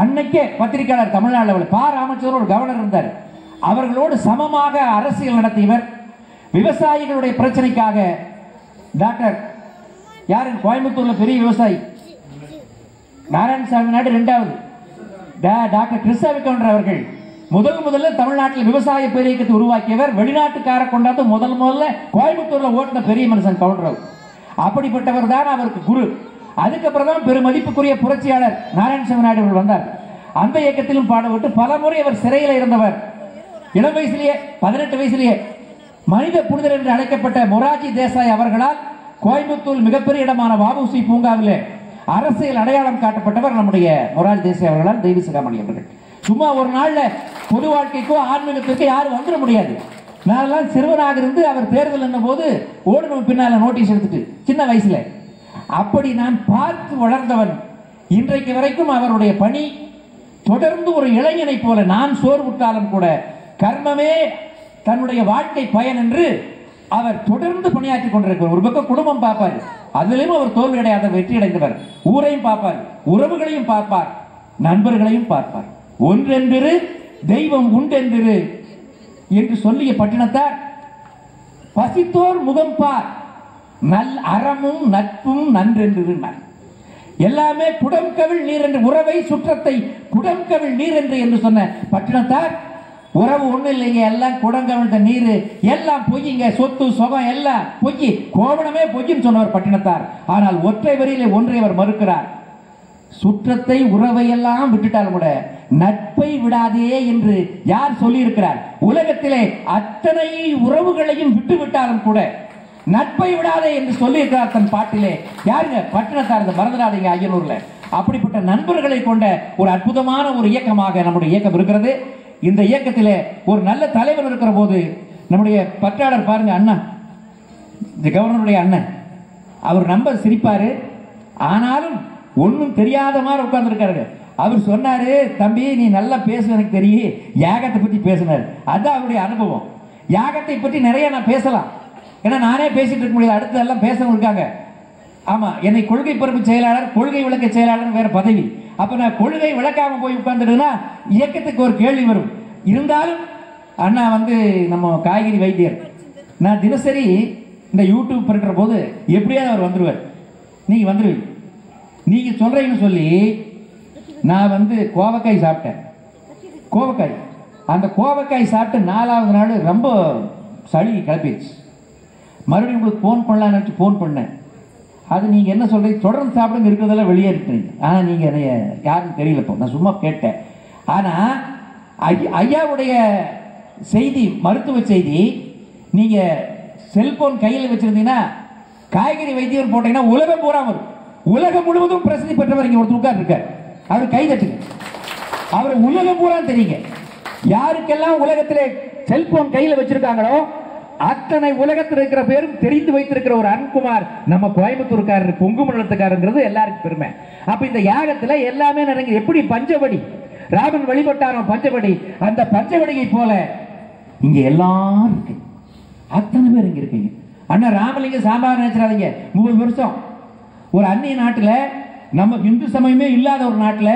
அன்னைக்கே பத்திரிகையாளர் தமிழ்நாடு. பா ராமச்சந்திரன் ஒரு கவர்னர் இருந்தார். அவர்களோடு சமமாக அரசியல் நடத்தியவர். விவசாயிகளுடைய பிரச்சனைக்காக டாக்டர் யாரு, கோயம்புத்தூர்ல பெரிய விவசாயி நாராயணசாமி நாடு 2வது டாக்டர் கிருஷ்ணவிகவுண்டர் அவர்கள் முதல்ல தமிழ்நாட்டில் விவசாய பேரியக்கத்தை உருவாக்கியவர், வெளிநாட்டுக்கார கொண்டாந்து முதல்ல கோயம்புத்தூர்ல ஓட்டின பெரிய மனுஷன் கவுண்டர். அப்படிப்பட்டவர் தான் அவருக்கு குரு. அதுக்கப்புறம் தான் பெருமதிப்புக்குரிய புரட்சியாளர் நாராயணசாமி நாயுடு அவர்கள் வந்தார். அந்த இயக்கத்திலும் பாடுபட்டு பல முறை அவர் சிறையில் இருந்தவர். இளம் வயசிலேயே 18 வயசிலேயே மனித புனிதர் என்று அழைக்கப்பட்ட மொரார்ஜி தேசாய் அவர்களால் கோயம்புத்தூர் மிகப்பெரிய இடமான வஉசி பூங்காவிலே அரசியல் அடையாளம் காட்டப்பட்டவர் நம்முடைய மொரார்ஜி தேசாய் அவர்களால் தெய்வ சிகாமணி அவர்கள். சும்மா ஒரு நாள்ல பொது வாழ்க்கைக்கோ ஆன்மீகத்திற்கோ யாரும் வந்துட முடியாது. நான் சிறுவனாக இருந்து அவர் தேர்தல் என்னும் போது ஓடணும் பின்னால நோட்டீஸ் எடுத்துட்டு சின்ன வயசுல அப்படி நான் பார்த்து வளர்ந்தவன். இன்றைக்கு வரைக்கும் அவருடைய பணி தொடர்ந்து ஒரு இளைஞனை போல நான் சோர்வுற்றாலும் கூட கர்மமே தன்னுடைய வாழ்க்கை பயன் என்று அவர் தொடர்ந்து பணியாற்றி கொண்டிருக்கிறார். ஒரு பக்கம் குடும்பம் பார்ப்பார், அதிலும் அவர் தோல்வி அடையாத வெற்றி அடைந்தவர். ஊரையும் பார்ப்பார், உறவுகளையும் பார்ப்பார், நண்பர்களையும் பார்ப்பார். ஒன்றென்றிரு தெய்வம் உண்டென்றிரு என்று சொல்லிய பட்டினத்தார் பசித்தோர் முகம் பார் நல் அறமும் நட்பும் நன்றென்று. எல்லாமே குடம் கவிழ் நீர் என்று, உறவை சுற்றத்தை குடம் கவிழ் நீர் என்று சொன்ன பட்டினத்தார் உறவு ஒண்ணு இல்லைங்க, எல்லாம் குடங்கவிழ்ந்த நீர், எல்லாம் பொய்யுங்க, சொத்து சுகம் எல்லாம் பொய், கோவணமே பொய்ன்னு சொன்னவர் பட்டினத்தார். ஆனால் ஒற்றை வரியிலே ஒன்றை அவர் மறுக்கிறார். சுற்றத்தை உறவை எல்லாம் விட்டுட்டாலும் கூட நட்பை விடாதே என்று யார் சொல்லி இருக்கிறார்? உலகத்திலே அத்தனை உறவுகளையும் விட்டு விட்டாலும் கூட நட்பை விடாதே என்று சொல்லி இருக்கிறார் தன் பாட்டிலே. யாருங்க? பட்டினத்தார். மறந்துடாதீங்க ஐயனூர்ல. அப்படிப்பட்ட நண்பர்களை கொண்ட ஒரு அற்புதமான ஒரு இயக்கமாக நம்முடைய இயக்கம் இருக்கிறது. இந்த இயக்கத்திலே ஒரு நல்ல தலைவர் இருக்கிற போது நம்முடைய பற்றாளர் பாருங்க, அண்ணா, இந்த கவர்னருடைய அண்ணன், அவர் நம்ப சிரிப்பாரு, ஆனாலும் ஒன்னும் தெரியாத மாதிரி உட்கார்ந்துருக்காரு. அவர் சொன்னாரு, தம்பி நீ நல்லா பேச எனக்கு தெரியும், யாகத்தை பத்தி பேசினார். அதுதான் அவருடைய அனுபவம். யாகத்தை பற்றி நிறைய நான் பேசலாம், ஏன்னா நானே பேசிட்டு இருக்க முடியாது, அடுத்து எல்லாம் பேசணும் இருக்காங்க. ஆமா, என்னை கொள்கை பரப்பு செயலாளர், கொள்கை விளக்க செயலாளர் வேற பதவி. அப்ப நான் கொள்கை விளக்காம போய் உட்கார்ந்துட்டுனா இயக்கத்துக்கு ஒரு கேள்வி வரும். இருந்தாலும் அண்ணா நம்ம காய்கறி வைத்தியர், நான் தினசரி இந்த யூடியூப் பண்ற போது எப்படியாவது அவர் வந்துருவார். நீங்க வந்துருவீங்க, நீங்க சொல்றீங்கன்னு சொல்லி நான் கோவக்காய் சாப்பிட்டேன். கோவக்காய், அந்த கோவக்காய் சாப்பிட்டு 4வது நாள் ரொம்ப சளி கிளப்பிடுச்சு. மறுபடியும் உங்களுக்கு ஃபோன் பண்ணலான்னு வச்சு ஃபோன் பண்ணேன். அது நீங்க என்ன சொல்றீங்க, தொடர்ந்து சாப்பிடுங்க, இருக்கிறதெல்லாம் வெளியேறிட்டீங்க. ஆனா நீங்க யாரும் தெரியல, இப்போ நான் சும்மா கேட்டேன். ஆனா ஐயாவுடைய செய்தி, மருத்துவ செய்தி, நீங்க செல்போன் கையில் வச்சிருந்தீங்கன்னா காய்கறி வைத்தியம் போட்டீங்கன்னா உலகம் பூரா வரும். உலகம் முழுவதும் பிரசித்தி பெற்றவர் இங்க ஒருத்தர் உட்கார்ந்து இருக்கார். அவர் கை தட்டுங்க, அவர் உலகம் பூரா தெரியுங்க. யாருக்கெல்லாம் உலகத்திலே செல்போன் கையில் வச்சிருக்காங்களோ அத்தனை உலகத்தில் இருக்கிற பேரும் தெரிந்து வைத்திருக்கிற ஒரு அருண்குமார் நம்ம கோயம்புத்தூர்காரர், கொங்கு மண்டலத்துக்காரங்கிறது எல்லாருக்கும் பெருமை. அப்ப இந்த யாகத்துல எல்லாமே நடங்க. எப்படி பஞ்சவடி ராமன் வழிபட்டாரோ பஞ்சவடி, அந்த பஞ்சவடியை போல இங்க எல்லாரும் இருக்கு, அத்தனை பேர் இங்க இருக்கீங்க. அண்ணா ராமலிங்க சாம்பார் நினைச்சிடாதீங்க. 30 வருஷம் ஒரு அந்நிய நாட்டுல, நம்ம இந்து சமயமே இல்லாத ஒரு நாட்டுல,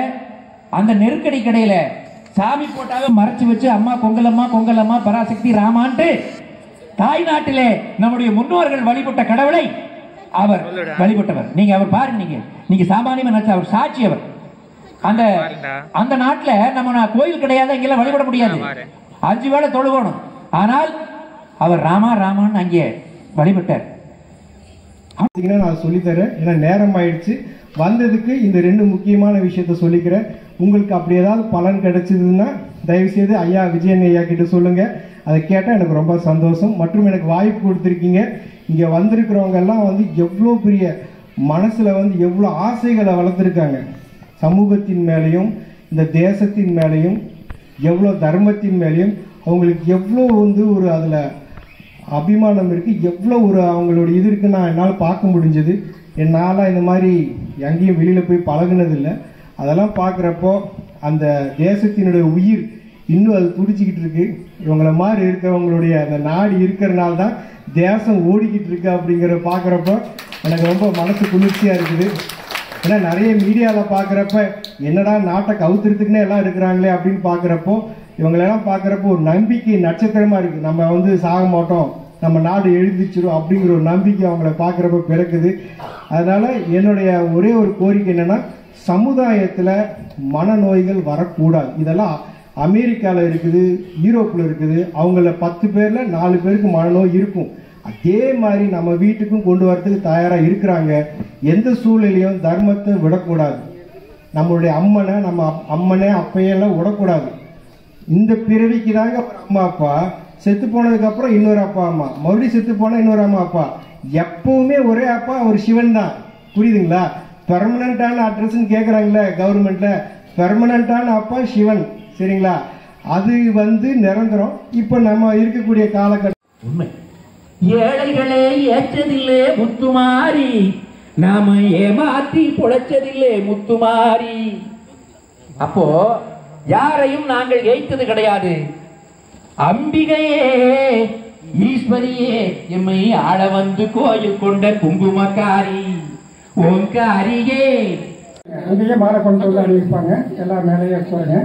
அந்த நெருக்கடி கடையில சாமி போட்டாவே மறைச்சு வச்சு அம்மா கொங்கலம்மா கொங்கலம்மா பராசக்தி ராமான்ட்டு தாய் நாட்டிலே நம்முடைய முன்னோர்கள் வழிபட்ட கடவுளை அவர் வழிபட்டவர். நீங்க அவர் பாருங்க, நீங்க சாமானியமா நினைச்ச அவர் சாட்சி. அவர் அந்த நாட்டுல நம்ம கோயில் கிடையாது, இங்கெல்லாம் வழிபட முடியாது, 5 வேளை தொழுகணும். ஆனால் அவர் ராமா ராமான்னு அங்கே வழிபட்டார். நான் சொல்லித்தரேன், ஏன்னா நேரம் ஆயிடுச்சு. வந்ததுக்கு இந்த 2 முக்கியமான விஷயத்த சொல்லிக்கிறேன். உங்களுக்கு அப்படி ஏதாவது பலன் கிடைச்சதுன்னா தயவு செய்து ஐயா விஜயன் ஐயா கிட்ட சொல்லுங்க. அதை கேட்டால் எனக்கு ரொம்ப சந்தோஷம். மற்றும் எனக்கு வாய்ப்பு கொடுத்துருக்கீங்க. இங்கே வந்திருக்கிறவங்க எல்லாம் எவ்வளோ பெரிய மனசில் எவ்வளோ ஆசைகளை வளர்த்துருக்காங்க. சமூகத்தின் மேலேயும் இந்த தேசத்தின் மேலேயும் எவ்வளோ தர்மத்தின் மேலேயும் அவங்களுக்கு எவ்வளோ ஒரு அதில் அபிமானம் இருக்குது, எவ்வளோ ஒரு அவங்களோட இது இருக்குன்னு நான் என்னால் பார்க்க முடிஞ்சது. என்னால் இந்த மாதிரி எங்கேயும் வெளியில் போய் பழகுனதில்லை. அதெல்லாம் பார்க்குறப்போ அந்த தேசத்தினுடைய உயிர் இன்னும் அது துடிச்சிக்கிட்டு இருக்கு. இவங்கள மாதிரி இருக்கிறவங்களுடைய அந்த நாடு இருக்கிறனால தான் தேசம் ஓடிக்கிட்டு இருக்கு அப்படிங்கிற பார்க்குறப்போ எனக்கு ரொம்ப மனசு குளிர்ச்சியாக இருக்குது. ஏன்னா நிறைய மீடியாவில் பார்க்குறப்ப என்னடா நாட்டை கவுத்துறதுக்குன்னே எல்லாம் இருக்கிறாங்களே அப்படின்னு பார்க்குறப்போ, இவங்களெல்லாம் பார்க்குறப்போ ஒரு நம்பிக்கை நட்சத்திரமாக இருக்குது. நம்ம சாக மாட்டோம், நம்ம நாடு எழுந்திச்சிடும் அப்படிங்கிற ஒரு நம்பிக்கை அவங்கள பார்க்குறப்ப பிறக்குது. அதனால் என்னுடைய ஒரே ஒரு கோரிக்கை என்னென்னா, சமுதாயத்தில் மனநோய்கள் வரக்கூடாது. இதெல்லாம் அமெரிக்காவில் இருக்குது, யூரோப்பில் இருக்குது. அவங்கள 10 பேரில் 4 பேருக்கு மனநோய் இருக்கும். அதே மாதிரி நம்ம வீட்டுக்கும் கொண்டு வரதுக்கு தயாராக இருக்கிறாங்க. எந்த சூழ்நிலையும் தர்மத்தை விடக்கூடாது. நம்மளுடைய அம்மனை, நம்ம அம்மனே அப்பையெல்லாம் விடக்கூடாது. இந்த பிறவிக்கு தாங்க ஒரு அம்மா அப்பா, செத்து போனதுக்கப்புறம் இன்னொரு அப்பா அம்மா, மறுபடியும் செத்து போனால் இன்னொரு அம்மா அப்பா. எப்பவுமே ஒரே அப்பா, ஒரு சிவன் தான். புரியுதுங்களா? பெர்மனண்டான அட்ரஸ்ன்னு கேட்குறாங்களே கவர்மெண்ட்டில், பெர்மனண்டான அப்பா சிவன். சரிங்களா? அது நிரந்தரம். இப்போ நம்ம இருக்கக்கூடிய காலகட்டம் உண்மை. ஏழைகளே ஏற்றதில்லே முத்துமாரி, நாம ஏமாத்தி பொழைச்சதில்லே முத்துமாரி. அப்போ யாரையும் நாங்கள் ஏய்த்தது கிடையாது. அம்பிகையே ஈஸ்வரியே எம்மை ஆள வந்து கோயில் கொண்ட குங்குமக்காரி ஓங்காரியே. அங்கேயே மாலை கொண்டு வந்து அணிவிப்பாங்க. எல்லாம் மேலேயே போறேங்க.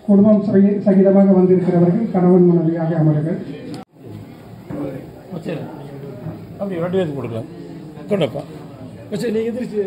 குடும்பம் சகிதமாக வந்திருக்கிறவர்கள் கணவன் மனைவியாக அமர்கள். அப்படி 2 பேருக்கு கொடுக்கலாம். கொண்டப்பா நீங்க எதிர்த்து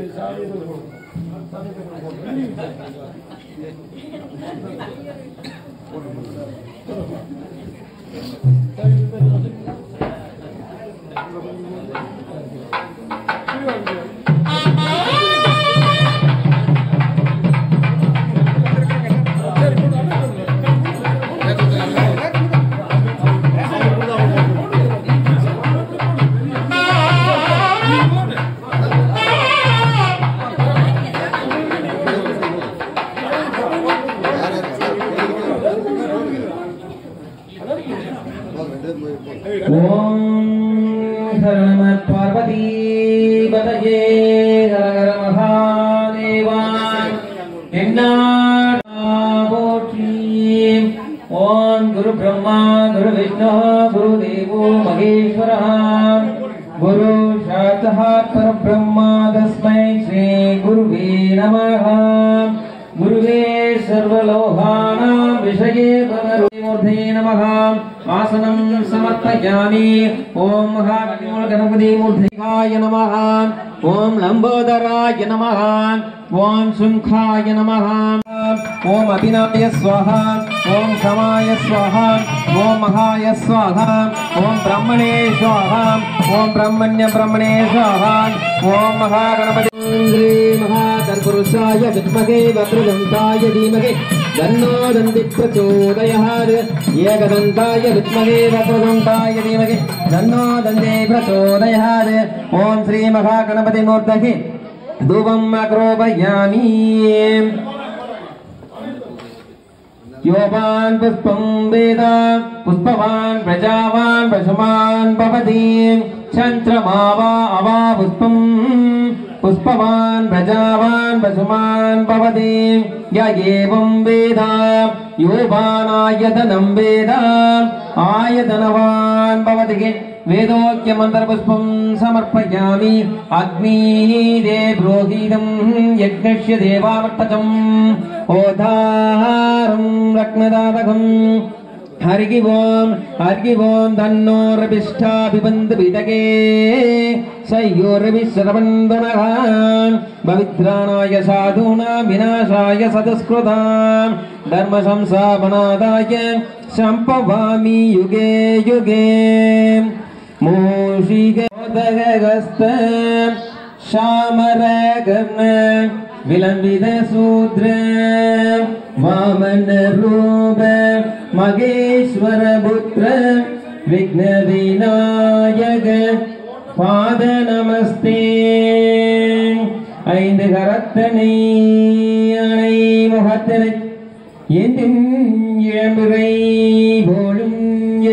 ஓம் நம பார்வதி பதயே ஹர மகாதேவா. போற்றி. ஓம் குரு பிரம்மா குரு விஷ்ணு குரு தேவோ மகேஸ்வர குரு சாட்சாத் பரபிரம்மா தஸ்மை ஸ்ரீ குருவே நமः. गुरुवे सर्वलोकानां विषये भगवते नमः. आसनं समर्पयामि. ओम महागणपतिमूर्तिकाय नमः. ओम लंबोदराय नमः. ओम शुंखाय नमः. ओम अभिनवाय स्वाहा. ओम समाय स्वाहा. ओम महाय स्वाहा. ओम ब्रह्मणे स्वाहा. ओम ब्रह्मण्य ब्रह्मणे स्वाहा. ओम महागणपति महातत्पुरुषाय विद्महे वक्रतुण्डाय धीमहि तन्नो दन्तिः प्रचोदयात्. एकदन्ताय विद्महे वक्रतुण्डाय धीमहि तन्नो दन्तिः प्रचोदयात्. ओम श्री महागणपतिमूर्तये धूपम् आग्रोपयामि. योपान् पुष्पं वेद पुष्पवान् प्रजावान् पशुमान् भवति. चन्द्रमा वा अवा पुष्पं पुष्पवान् प्रजावान् पशुमान् भवति. य एवं वेद योपानायतनं वेद आयतनवान् भवति. वेदोक्यमन्तरपुष्पं समर्पयामि. अग्निदे ब्रोहीदं यज्ञस्य देवावर्तकम् ओधारं रत्नदातकम्. हरि ओम तन्नो रविष्ठाभिबन्ध विदगे सयोरविश्रवन्दनः. पवित्राणाय साधूनां विनाशाय सदस्कृतां धर्म संस्थापनाय सम्भवामि युगे युगे. मूषिकोदगस्त शामरगर्ण विलंबित सूत्र वामन रूप मगेश्वर पुत्र विघ्न विनायक पाद नमस्ते. ஐந்து கரத்தனை அணை முகத்தனை எந்தின் இளம்புரை போலும்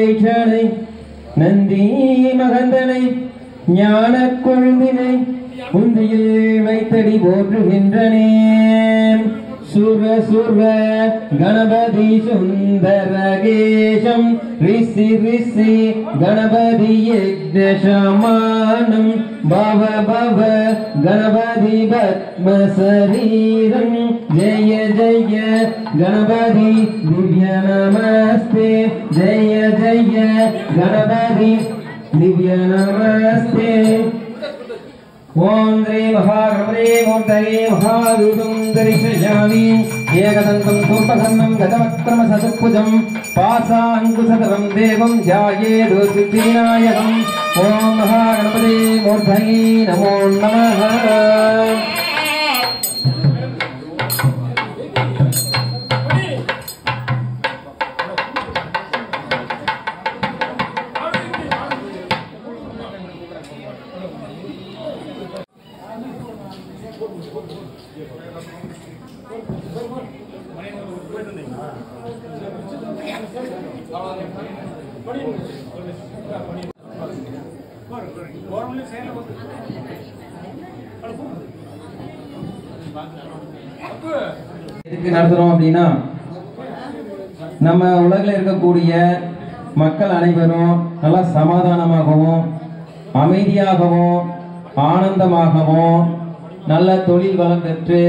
ஏற்றனை நந்தி மகந்தனை ஞான கொழுந்தினை உந்தியில் வைத்தடி போற்றுகின்றனே. சுர சுர கணபதி சுந்தரகேஷம் ரிஷி ரிஷி கணபதி யஜ்ஞசமானம் பவ பவ கணபதி பத்மசரீரம். ஜெய ஜெய கணபதி திவ்ய நமஸ்தே. ஜெய ஜெய கணபதி திவ்ய நமஸ்தே. ओम श्री महागणपते मूर्तये महारूपं दर्शयामि एकदन्तं पूर्वघन्नं गजवक्त्रम सदुभुजं पाशाङ्कुशधरं देवं ध्यायेत् सिद्धिविनायकम् ओम महागणपते मूर्तये नमो नमः எதுக்கு நடத்துறோம் அப்படின்னா நம்ம உலகில் இருக்கக்கூடிய மக்கள் அனைவரும் நல்லா சமாதானமாகவும் அமைதியாகவும் ஆனந்தமாகவும் நல்ல தொழில் வளம் பெற்று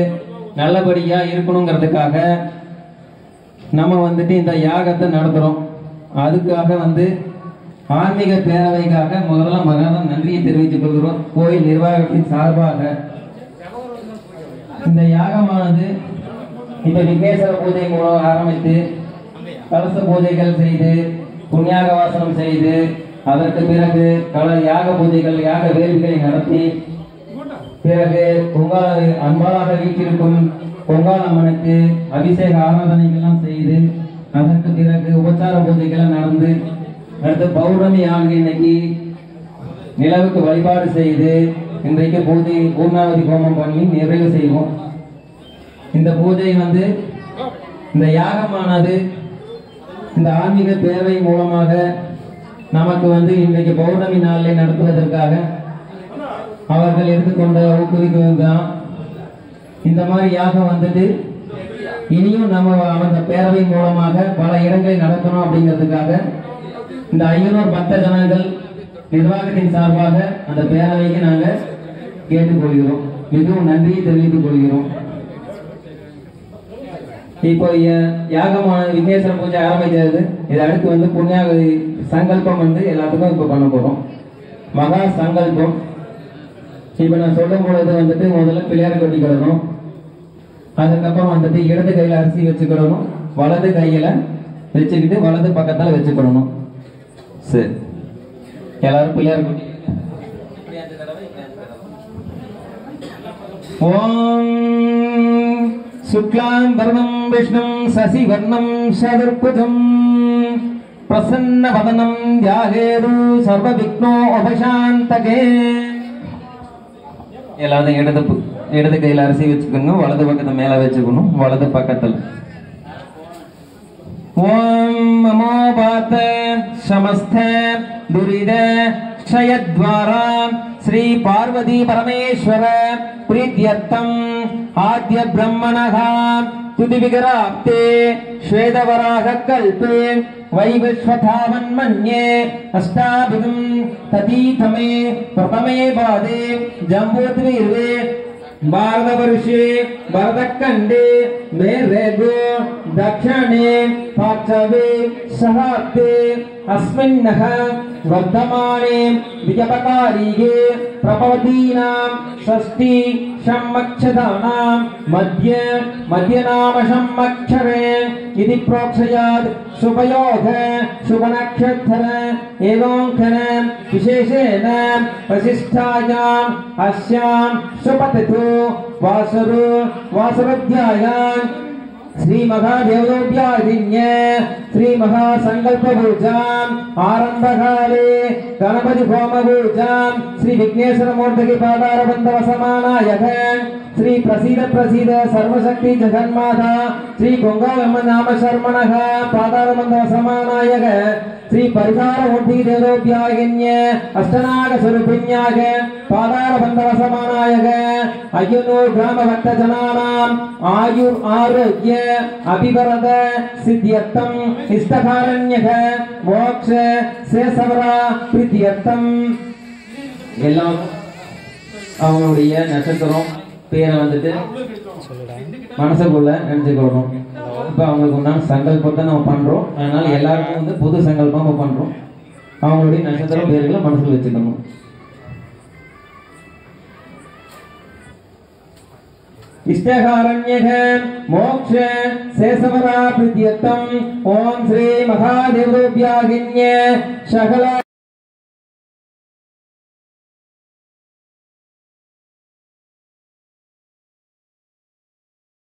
நல்லபடியா இருக்கணுங்கிறதுக்காக நம்ம வந்துட்டு இந்த யாகத்தை நடத்துறோம். அதுக்காக ஆன்மீக பேரவைக்காக முதல்ல மகாதான் நன்றியை தெரிவித்துக் கொள்கிறோம். கோயில் நிர்வாகத்தின் சார்பாக இந்த யாகமானது இப்ப விக்னேஸ்வர பூஜை மூலம் ஆரம்பித்து கலச பூஜைகள் செய்து புண்ணியாக வாசனம் செய்து அதற்கு பிறகு யாக பூஜைகள் யாக வேள்விகளை நடத்தி பிறகு அன்பாளாக வீட்டிற்கும் பொங்கால் அம்மனுக்கு அபிஷேக ஆராதனைகள்லாம் செய்து அதற்கு பிறகு உபச்சார பூஜைகள் நடந்து அடுத்து பௌர்ணமி ஆகிய இன்னைக்கு நிலவுக்கு வழிபாடு செய்து இன்றைக்கு பூஜை பூர்ணாவதி ஹோமம் பண்ணி நிறைவு செய்வோம். இந்த பூஜை இந்த யாகமானது இந்த ஆன்மீக பேரவை மூலமாக நமக்கு இன்றைக்கு பௌர்ணமி நாளில் நடத்துவதற்காக அவர்கள் எடுத்துக்கொண்ட ஊக்குவிப்பு தான். இந்த மாதிரி யாகம் இனியும் நம்ம அந்த பேரவை மூலமாக பல இடங்களில் நடத்தணும் அப்படிங்கிறதுக்காக இந்த 500 பக்த ஜனங்கள் நிர்வாகத்தின் சார்பாக அந்த பேரவைக்கு நாங்கள் கேட்டுக்கொள்கிறோம். மிகவும் நன்றியை தெரிவித்துக் கொள்கிறோம். இப்போ யாகமான விக்னேஸ்வர பூஜை ஆரம்பிக்கிறது. இது அடுத்து புண்ணியாக சங்கல்பம் எல்லாத்துக்கும் இப்போ பண்ண போறோம். மகா சங்கல்பம். இப்ப நான் சொல்லும் பொழுது முதல்ல பிள்ளையார் கட்டிக்கிடணும். அதுக்கப்புறம் இடது கையில அரிசி வச்சுக்கிடணும், வலது கையில வச்சுக்கிட்டு வலது பக்கத்துல வச்சுக்கிடணும். சரி, எல்லாரும் பிள்ளையார் கட்டி ஓம் சுக்லாம் வர்ணம் விஷ்ணும் சசிவர்ணம் சதுர்புஜம் பிரசன்ன வதனம் தியாகேரு சர்வ விக்னோ உபசாந்தகே. எல்லாரும் இடது கையில அரிசி வச்சுக்கணும், வலது பக்கத்தை மேல வச்சுக்கணும், வலது பக்கத்தில். ஓம் நமோ பாத சமஸ்த துரித க்ஷயத்வாரா ஸ்ரீ பார்வதி பரமேஸ்வர பிரீத்யர்த்தம் ஆத்ய பிரம்மணः துதி விகராப்தே ஸ்வேதவராக கல்பே வைவஸ்வதாவன்மன்யே அஷ்டாபிகம் ததீதமே பிரதமே பாதே ஜம்பூத்வீர்வே भारतवर्षे भरतखण्डे मेरेगो दक्षिणे पार्श्वे सहस्ते अस्मिन्नः वर्धमाने विजपकारिगे प्रभवतीनां षष्ठी सम्मक्षदानां मध्यनाम सम्मक्षरे इति प्रोक्षयात् शुभयोग शुभनक्षत्र एवंकन विशेषेण वसिष्ठायाम् अस्यां शुभतिथौ वासरोऽध्यायान् श्री महादेवोऽभ्यादिन्य श्री महासंकल्प पूजाम् आरंभकाले गणपति होम पूजाम् श्री विघ्नेश्वर मूर्ति पादारबंधव समानायक श्री प्रसीद सर्वशक्ति जगन्माता श्री गोंगालम्म नाम शर्मणः पादारबंधव समानायक श्री परिवार मूर्ति देवोऽभ्यादिन्य अष्टनाग स्वरूपिण्याग पादारबंधव समानायक अय्यूर ग्राम भक्त जनानाम् आयुर आरोग्य अभिवरद सिद्ध्यर्थम इष्टकारण्यः मोक्ष சேசவரா பிரீத்தியர்த்தம். எல்லாம் அவங்களுடைய நட்சத்திரம் பேரை மனசுக்குள்ள நினைச்சுக்கணும். இப்ப அவங்களுக்கு உண்டான சங்கல்பத்தை நம்ம பண்றோம். அதனால எல்லாருக்கும் புது சங்கல்பம் நம்ம பண்றோம். அவங்களுடைய நட்சத்திரம் பேர்களை மனசுல வச்சுக்கணும். इष्टकारण्यः मोक्ष शेषवरा प्रीत्यर्थम् ओम श्री महादेवोऽभ्याहिन्य शकला